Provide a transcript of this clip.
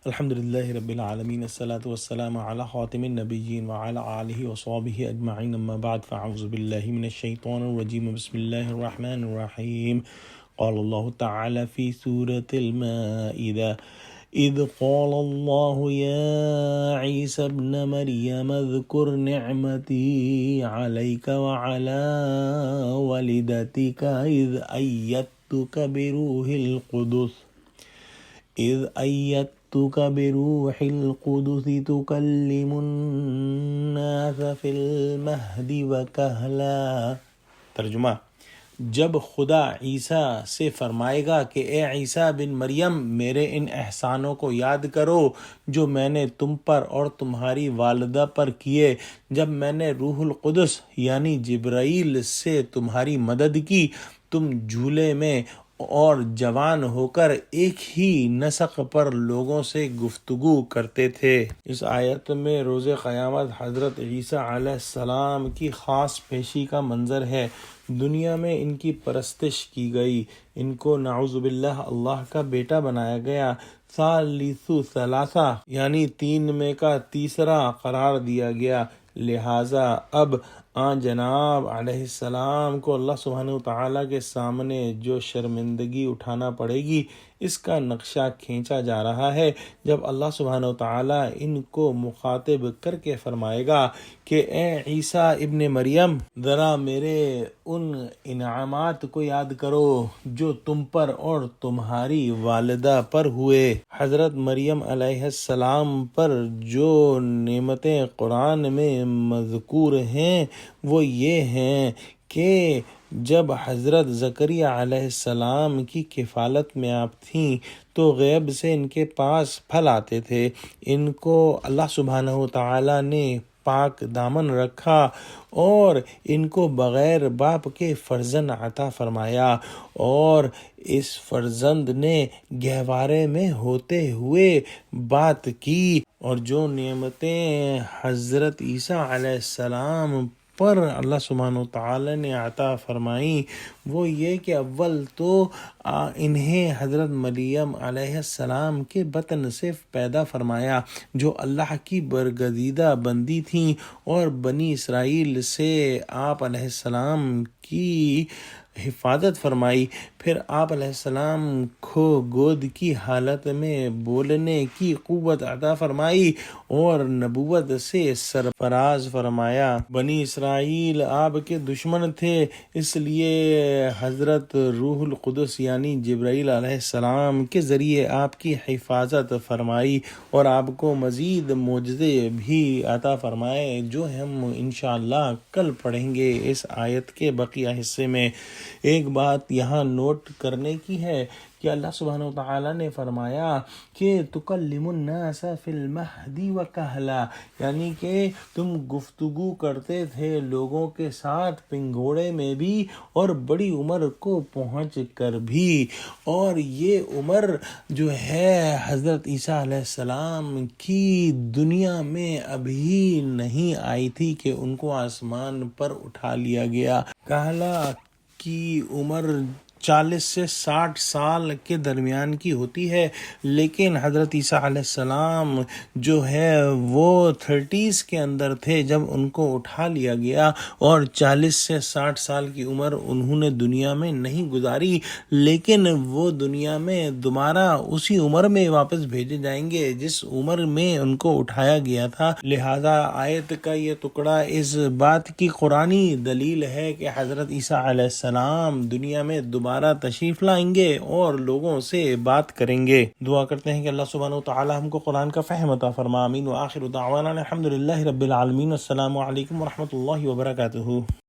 الحمدللہ رب العالمین الصلاۃ والسلام علی خاتم النبیین وعلی آلہ وصحبہ اجمعین اما بعد فاعوذ باللہ من الشیطان الرجیم بسم اللہ الرحمن الرحیم قال اللہ تعالی فی سورة المائدہ اذ قال اللہ یا عیسی ابن مریم اذکر نعمتی علیک وعلی والدتک اذ ایدتک بروح القدس تکلم الناس فی المہد وکہلا۔ ترجمہ: جب خدا عیسیٰ سے فرمائے گا کہ اے عیسیٰ بن مریم، میرے ان احسانوں کو یاد کرو جو میں نے تم پر اور تمہاری والدہ پر کیے، جب میں نے روح القدس یعنی جبرائیل سے تمہاری مدد کی، تم جھولے میں اور جوان ہو کر ایک ہی نسق پر لوگوں سے گفتگو کرتے تھے۔ اس آیت میں روز قیامت حضرت عیسیٰ علیہ السلام کی خاص پیشی کا منظر ہے۔ دنیا میں ان کی پرستش کی گئی، ان کو نعوذ باللہ اللہ کا بیٹا بنایا گیا، ثالث ثلاثہ یعنی تین میں کا تیسرا قرار دیا گیا۔ لہٰذا اب آن جناب علیہ السلام کو اللہ سبحانہ وتعالیٰ کے سامنے جو شرمندگی اٹھانا پڑے گی، اس کا نقشہ کھینچا جا رہا ہے، جب اللہ سبحانہ وتعالیٰ ان کو مخاطب کر کے فرمائے گا کہ اے عیسیٰ ابن مریم، ذرا میرے ان انعامات کو یاد کرو جو تم پر اور تمہاری والدہ پر ہوئے۔ حضرت مریم علیہ السلام پر جو نعمتیں قرآن میں مذکور ہیں وہ یہ ہیں کہ جب حضرت زکریا علیہ السلام کی کفالت میں آپ تھیں تو غیب سے ان کے پاس پھل آتے تھے، ان کو اللہ سبحانہ وتعالیٰ نے پاک دامن رکھا اور ان کو بغیر باپ کے فرزند عطا فرمایا، اور اس فرزند نے گہوارے میں ہوتے ہوئے بات کی، اور جو نعمتیں حضرت عیسیٰ علیہ السلام پر اللہ سبحانہ وتعالی نے عطا فرمائیں وہ یہ کہ اول تو انہیں حضرت مریم علیہ السلام کے بطن سے پیدا فرمایا جو اللہ کی برگزیدہ بندی تھیں، اور بنی اسرائیل سے آپ علیہ السلام کی حفاظت فرمائی، پھر آپ علیہ السلام کو گود کی حالت میں بولنے کی قوت عطا فرمائی اور نبوت سے سرفراز فرمایا۔ بنی اسرائیل آپ کے دشمن تھے، اس لیے حضرت روح القدس یعنی جبرائیل علیہ السلام کے ذریعے آپ کی حفاظت فرمائی اور آپ کو مزید معجزے بھی عطا فرمائے جو ہم انشاءاللہ کل پڑھیں گے اس آیت کے بقیہ حصے میں۔ ایک بات یہاں نوٹ کرنے کی ہے کہ اللہ سبحانہ وتعالیٰ نے فرمایا کہ تکلم الناس فی المہد وکہلا، یعنی کہ تم گفتگو کرتے تھے لوگوں کے ساتھ پنگھوڑے میں بھی اور بڑی عمر کو پہنچ کر بھی، اور یہ عمر جو ہے حضرت عیسیٰ علیہ السلام کی دنیا میں ابھی نہیں آئی تھی کہ ان کو آسمان پر اٹھا لیا گیا۔ کہلا کی عمر 40 سے 60 سال کے درمیان کی ہوتی ہے، لیکن حضرت عیسیٰ علیہ السلام جو ہے وہ 30s کے اندر تھے جب ان کو اٹھا لیا گیا، اور 40 سے 60 سال کی عمر انہوں نے دنیا میں نہیں گزاری، لیکن وہ دنیا میں دوبارہ اسی عمر میں واپس بھیجے جائیں گے جس عمر میں ان کو اٹھایا گیا تھا۔ لہذا آیت کا یہ ٹکڑا اس بات کی قرآنی دلیل ہے کہ حضرت عیسیٰ علیہ السلام دنیا میں دوبارہ تشریف لائیں گے اور لوگوں سے بات کریں گے۔ دعا کرتے ہیں کہ اللہ سبحانہ وتعالی ہم کو قرآن کا فہم عطا فرما، آمین۔ وآخر دعوانا الحمدللہ رب العالمین۔ السلام علیکم ورحمۃ اللہ وبرکاتہ۔